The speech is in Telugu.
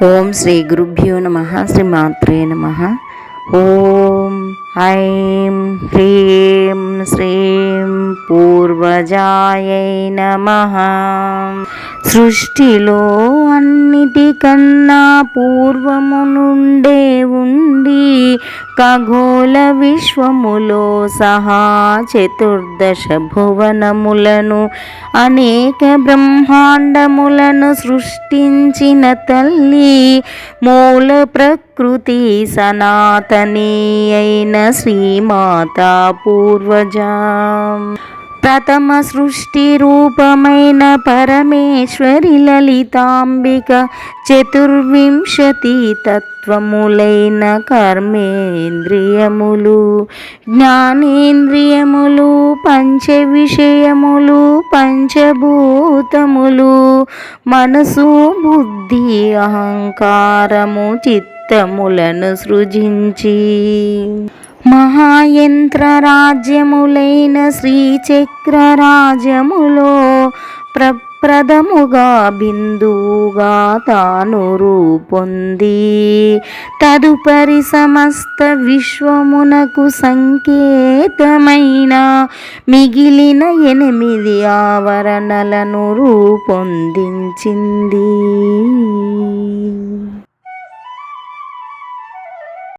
ఓం శ్రీ గురుభ్యో నమః. శ్రీ మాత్రే నమః. ఓం ఐం హ్రీం శ్రీం పూర్వజాయై నమః. సృష్టిలో అన్నిటికన్నా పూర్వము నుండే ఉండి ఖగోళ విశ్వములో సహా చతుర్దశ భువనములను అనేక బ్రహ్మాండములను సృష్టించిన తల్లి మూల ప్రకృతి సనాతని అయిన శ్రీమాతా పూర్వజ. ప్రథమ సృష్టి రూపమైన పరమేశ్వరి లలితాంబిక చతుర్వింశతి తత్వములైన కర్మేంద్రియములు, జ్ఞానేంద్రియములు, పంచ విషయములు, పంచభూతములు, మనసు, బుద్ధి, అహంకారము, చిత్తములను సృజించి మహాయంత్ర రాజ్యములైన శ్రీచక్ర రాజ్యములో ప్రప్రథముగా బిందువుగా తాను రూపొంది తదుపరి సమస్త విశ్వమునకు సంకేతమైన మిగిలిన 8 ఆవరణలను రూపొందించింది.